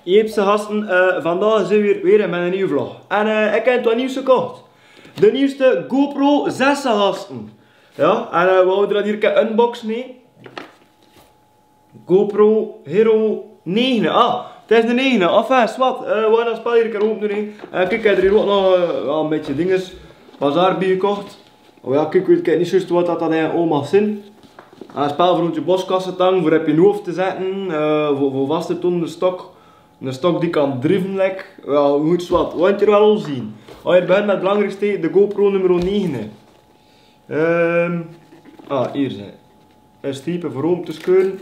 Jeepse gasten, vandaag zijn we weer met een nieuwe vlog. En ik heb wat nieuws gekocht. De nieuwste GoPro 6 gasten. Ja, en we houden dat hier een unbox mee. GoPro Hero 9. Ah, het is de 9. Enfin, wat. We gaan dat spel hier een openen. Kijk, ik heb er hier ook nog een beetje dinges. Bazaar bij gekocht. Oh ja, kijk, ik weet niet juist wat dat eigenlijk al mag zijn. Een spel voor je boskassetang, voor op je hoofd te zetten, voor vast te doen, de stok. Een stok die kan driven, like. Ja, goed wat. We gaan het hier wel al zien. Als je begint met het belangrijkste, de GoPro nummer 9. Hier zijn. Een strepen voor om te scheuren.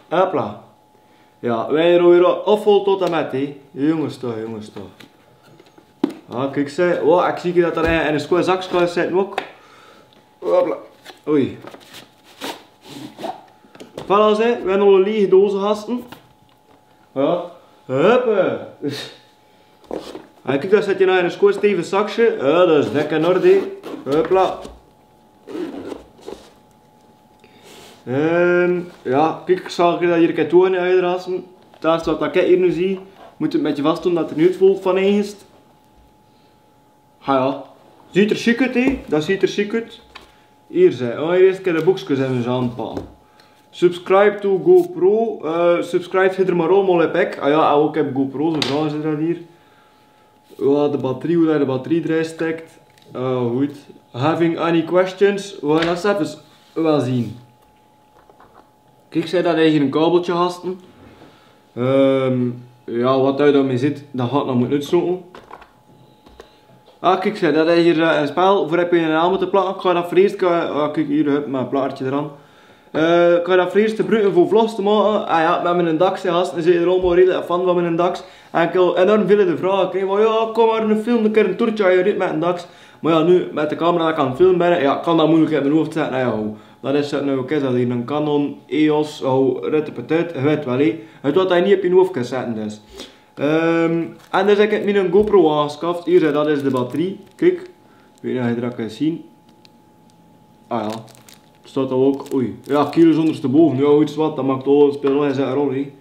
Hopla. Ja, wij er weer afvol tot en met, hé. Jongens toch, jongens toch. Ah, kijk, oh, ik zie dat er in een schoon zakje zit ook. Hopla. Oei. Voilà, we hebben al een lege dozen gasten. Ja. Huppe. En kijk, dat zit je nou in een schoon stevig zakje. Ja, dat is dik in orde. Hopla. Ja, kijk, ik zal dat hier een tonen uitrassen. Het eerste wat ik hier nu zie, moet het met je vast doen dat er niet uitvoelt van eigen. Ja. Ziet er chic uit, hé. Dat ziet er chic uit. Hier zijn. Oh, hier eerst de boekjes in ons aanpakken. Subscribe to GoPro. Subscribe je er maar allemaal op ik. Ah ja, ook heb GoPro, zo vragen ze dat hier. Ja, de batterie, hoe de batterie erin steekt. Goed. Having any questions? We gaan dat even wel zien. Kijk, zei dat hier een kabeltje gasten. Ja, wat daar dan mee zit, dat gaat nog moeten uitzoeken. Ah, kijk, zei dat hier een spel voor heb je een naam te plakken. Ik ga dat voor eerst, kijk hier, heb mijn plaatje eraan. Ik ga dat voor eerst gebruiken voor vlogs te maken. Ah ja, met mijn DAX, gasten, zijn er allemaal redelijk fan van mijn DAX. En ik wil enorm veel de vragen krijgen van ja, kom maar een film, een keer een toertje aan je rit met een DAX. Maar ja, nu met de camera dat ik aan het filmen ben, ja, ik kan dat moeilijk in mijn hoofd zetten. Nou ja, dat is het nou ook, dat hier een Canon EOS, rit het uit, je weet wel hé. Het wat je niet op je hoofd kan zetten dus. En dus heb ik met een GoPro aangeschaft. Hier, dat is de batterie. Kijk, ik weet niet of je dat kan zien. Ah ja, het staat al ook. Oei, ja, kilo's ondersteboven. Ja, iets wat, dat maakt al het spel nog eens een rol. He.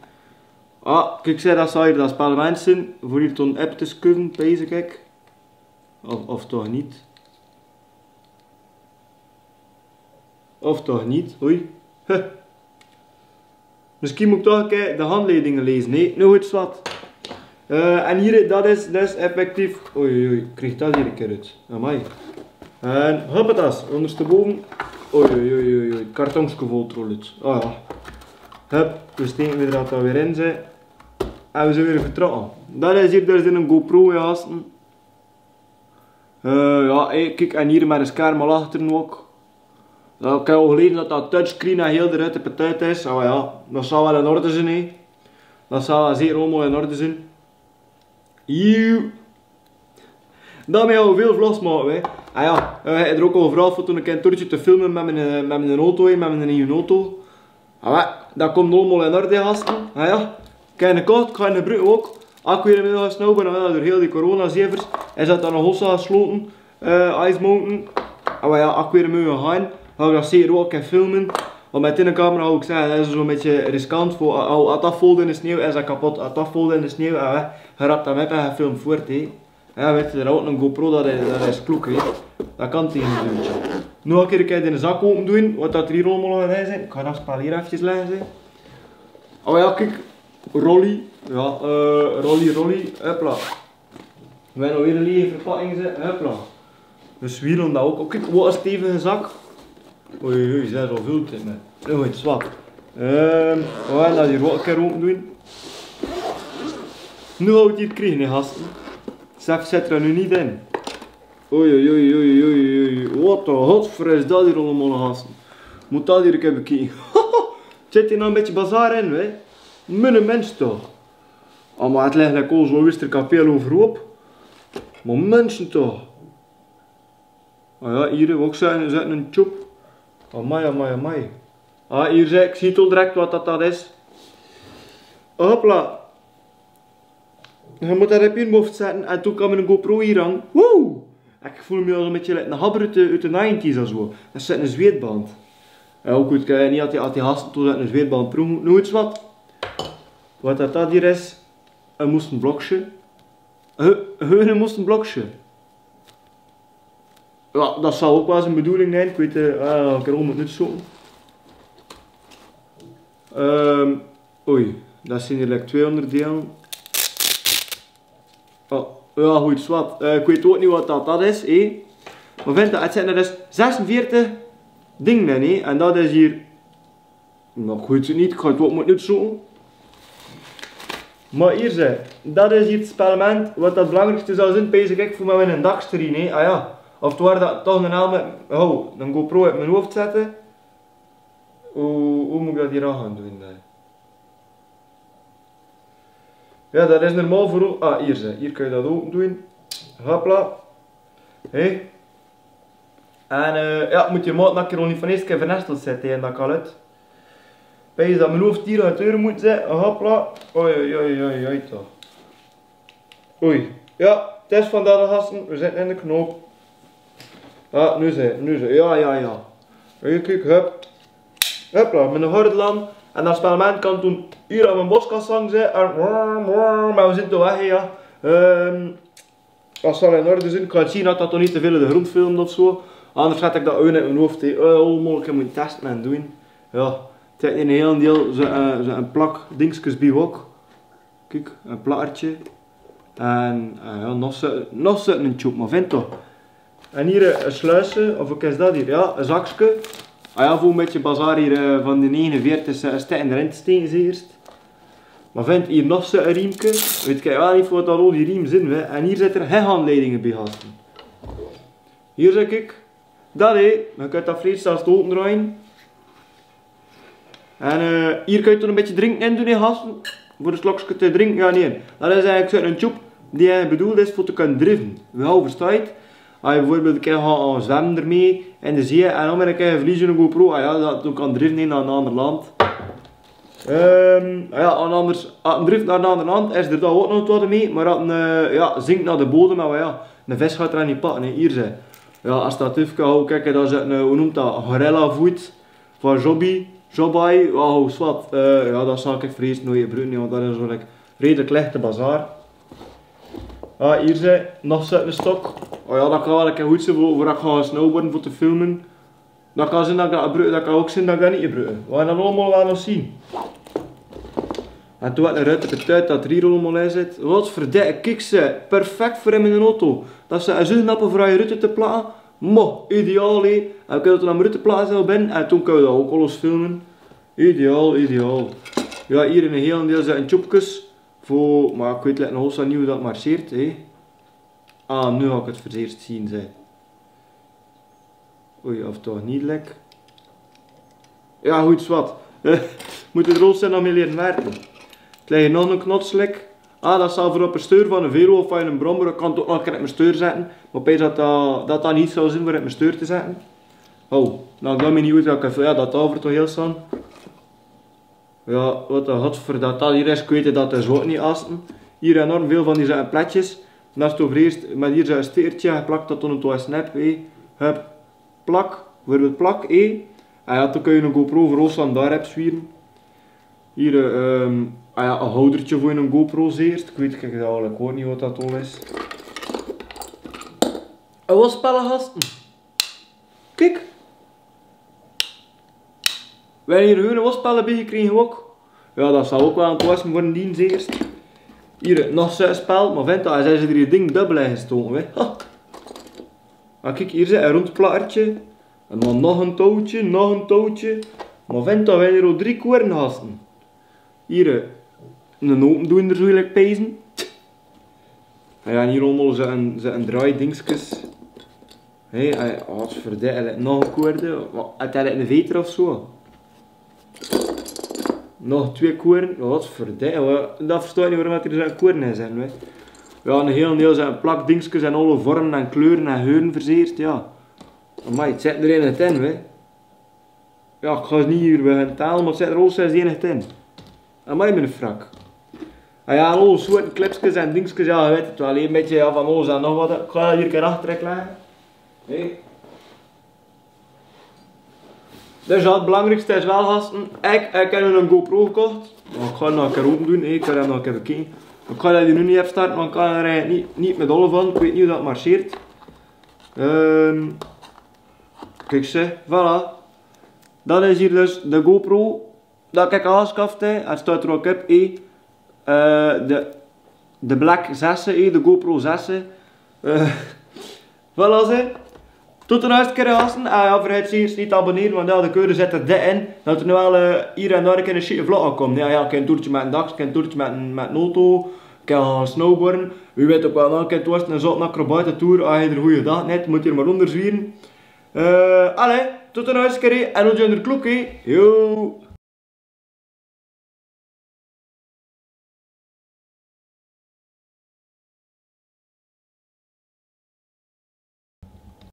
Ah, kijk, dat zou hier dat spel mensen voor hier toen app te scuffen, deze kijk. Of toch niet? Of toch niet? Oei. Huh. Misschien moet ik toch een keer de handleidingen lezen. Nee, nog iets wat. En hier, dat is effectief. Oei, oei, ik krijg dat hier een keer uit. Amai. En huppetas, ondersteboven. Oei, oei, oei, oei, het kartonsje vol trollet. Oh ja. Hup, we steken er dat weer in zijn. En we zijn weer vertrokken. Dat is hier dus in een GoPro, gasten. Ja, kijk, en hier met een scherm al achter ook. Ik heb al gelezen dat dat touchscreen en heel eruit de partij is. Oh ja, dat zal wel in orde zijn, hé. Dat zal wel zeker allemaal in orde zijn. Daarmee gaan we veel vlogs maken, hè. Ah ja, ik heb er ook al gevraagd voor toen ik een toertje te filmen met mijn auto, met mijn nieuwe auto. Ah ja, dat komt allemaal in orde, gasten. Ah ja, ik heb een koud, ik ga je gebruiken ook. Als ik weer inmiddels ga snauwen, dan door heel die corona-zevers, is dat dan nog hossa gesloten, Ice Mountain. Ah ja, als ik weer mee gaan, ga ik dat zeker ook even filmen. Want met in camera zou ik zeggen, dat is zo'n beetje riskant. Als dat valt in de sneeuw, is dat kapot. Als dat valt in de sneeuw, je rapt dat met en je filmt voort. Ja, weet je, er ook een GoPro, dat is kloek. He. Dat kan tegen een duwtje. Nog een keer in de zak open doen, wat dat er hier allemaal nog in zijn. Ik ga dat spel hier even leggen. Oh ja, kijk. Rolly. Ja, rolly. Hopla. We hebben weer een lege verpakking. Hopla. Dus wielen dat ook. Oh, kijk, wat een stevige zak. Oei, oei, zijn er al veel in. Nou, het is wat. We gaan dat hier ook een keer open doen. Nu gaan we het hier krijgen, gasten. Sef zit er nu niet in. Oei, oei, oei, oei, oei, oei. Wat een godver is dat hier allemaal, gasten. Moet dat hier een keer bekijken. Zit hier nou een beetje bazaar in, hè? Mijn mens toch. Oh, maar het ligt like al zo wist er kapel overhoop. Maar mensen toch. Ah ja, hier ook zetten een chop. Amai, amai, amai. Ah, hier zie ik zie al direct wat dat is. Hopla. Je moet dat op je hoofd zetten en toen kan een GoPro hier aan. Woe! Ik voel me al een beetje like een habber uit de 90's of zo. Dat zit een zweetband. Ja, ook goed, niet dat die gasten toen een zweetband proeven. Nou iets wat. Wat dat hier is, een moest een blokje. Een moest een blokje. Ja, dat zal ook wel zijn bedoeling zijn. Ik weet ik kan het niet zo. Oei, dat zijn hier like 2 onderdelen. Oh, ja, goed, zwart. Ik weet ook niet wat dat is, hé. Maar vind dat, het zijn er dus 46 dingen in, hé. En dat is hier... Nou, ik weet het niet, ik ga het ook niet zo. Maar hier zijn, dat is hier het spellement. Wat het belangrijkste zou zijn, pees ik voor mij een dagstream, hé. Ah ja. Of het waar dat toch een helm met... Oh, een GoPro op mijn hoofd zetten. Hoe moet ik dat hier aan gaan doen? Ja, dat is normaal voor... Ah, hier zijn. Hier kun je dat open doen. Hopla. Hé. En ja, moet je maat een keer niet van eerst keer vernesteld zetten en dat kan het. Pees dat mijn hoofd hier uit de deur moet zetten. Hopla. Oei, oei, oei, oei, toch. Oei. Ja, het is vandaag gasten. We zitten in de knoop. Ah, nu zijn. Ja. Kijk, hup. Hopla, met een gordel aan. En dat spellement kan toen hier aan mijn boskastlang zijn. Maar we zitten toch weg, ja. Als het al in orde is, ik ga het zien dat dat toch niet te veel in de grond filmt of zo. Anders zet ik dat uit in mijn hoofd. Mogelijk moet testen en doen. Ja, het is in een heel deel zo'n plak dingetjes bij ook. Kijk, een plakkertje. En ja, nog zit een tube, maar vind toch. En hier een sluisje, of wat is dat hier? Ja, een zakje. Ah ja, voor een beetje bazaar hier van de 49 stijgen erin te steken eerst. Maar vind hier nog zo'n riemke. Weet ik wel niet wat al die riem zijn. Hè. En hier zitten heghandleidingen bij gasten. Hier zeg ik. Dat hé. Je kunt dat vlees zelfs opendraaien. En hier kun je toch een beetje drinken in doen hè, gasten. Voor een slokje te drinken. Ja nee. Dat is eigenlijk zo'n tube die bedoeld is voor te kunnen drijven. Wel verstaat. Als je bijvoorbeeld een keer gaat zwemmen ermee in de zee en dan met een keer verliezen een GoPro, dat kan driften naar een ander land. Ja, anders, als een drift naar een ander land is er daar ook nog wat mee, maar als een zinkt naar de bodem, maar ja, een vis gaat er niet pakken, hier zijn. Ja, als dat even hou, kijk, dat is een, hoe noemt dat, gorilla voet van Jobbai, oh, zwart, ja, dat zal ik vrees nooit gebruiken, want dat is zo'n redelijk lichte bazaar. Ah, hier zijn nog zo'n stok. Oh ja, dat kan wel een keer goed zijn voor ik ga snowboarden voor te filmen. Dat kan zijn dat ik dat gebruik, dat kan ook zijn dat ik dat niet gebruik. We gaan dat allemaal wel nog zien. En toen had een ruiterke tuit dat er hier allemaal in zit. Wat verdikke, kijk ze, perfect voor in mijn auto. Dat ze een zuignappen voor je ruiter te plaatsen. Mo, ideaal hé. En we kunnen toen aan mijn ruiter plaatsen binnen en toen kunnen we dat ook alles filmen. Ideaal, ideaal. Ja, hier in een heel deel zijn tjoepjes. Voor, maar ik weet nog zo niet hoe dat marcheert. Hé. Ah, nu ga ik het voor het eerst zien. Zeg. Oei, of toch niet lek. Ja, goed, wat. Moet de roos zijn nog mee leren werken. Het ligt nog een knotslek. Ah, dat zal voor op een stuur van een velo of van een brommer. Ik kan het ook nog een keer op mijn stuur zetten. Maar opeens dat niet zou zijn voor op mijn stuur te zetten. Oh, nou ik weet me niet goed dat ik ja, dat over toch heel staan. Ja, wat een godver dat hier is, ik weet dat is ook niet asten. Hier enorm veel van die zijn pletjes. Dat is toch eerst, maar hier is een steertje geplakt dat dan een snap, hup, plak, bijvoorbeeld plak, en ja, dan kun je een GoPro voor ons aan daar heb zwieren. Hier ja, een houdertje voor een GoPro eerst, ik weet eigenlijk ook niet wat dat al is. En wat spellen gasten? Kijk! We hebben hier een wasspellen bij gekregen ook. Ja, dat zal ook wel aan het wassen voor een dienst eerst. Hier nog zo'n spel, maar vind dat, zijn ze er hier ding dubbel in gestoken. Maar kijk, hier zit een rond plakkertje. En dan nog een touwtje, nog een touwtje. Maar vind dat, we hebben hier al 3 koorden gasten. Hier een opendoender zou ik pijzen. En hier allemaal zijn draaidingsjes. Wat verdikke, nog een koorde. Het is een veter of zo. Nog 2 koorden, wat verdikke, dat versta ik niet waarom er zo'n koorden in zijn. Ja, een heel deel zijn plakdingsjes en alle vormen en kleuren en geuren verzeerd, ja. Maar het zit er in het in, Ja, ik ga het niet hier bij gaan talen, maar het zit er al 6 in het in. Amai met een frak. Ah ja, alle soorten clipjes en dingetjes, ja, je weet het wel, een beetje ja, van alles en nog wat. Ik ga dat hier een keer achter leggen. Dus ja, het belangrijkste is wel gasten, ik heb een GoPro gekocht. Maar ik ga het nog een keer open doen, ik ga hem nog een keer bekijken. Ik ga dat nu niet even starten, want ik kan er eigenlijk niet met dolle van, ik weet niet hoe dat marcheert. Kijk ze, voilà. Dat is hier dus de GoPro dat ik aangeschaft heb. Het staat er ook op, de Black 6, de GoPro 6. Voilà ze. Tot de laatste keer gasten. Ja, vergeet zeker niet te abonneren, want ja, de keuren zit er dit in. Dat er nu wel hier en daar een keer een shit vlog aankomt. Ja, ik heb een toertje met een DAX, ik heb een toertje met een auto. Ik heb gaan snowboarden. Wie weet ook wel, een keer het was een zotte acrobatentour. Als je er een goede dag net, moet je er maar onder zwieren. Allee, tot de laatste keer en hoe je er kloek, Yo!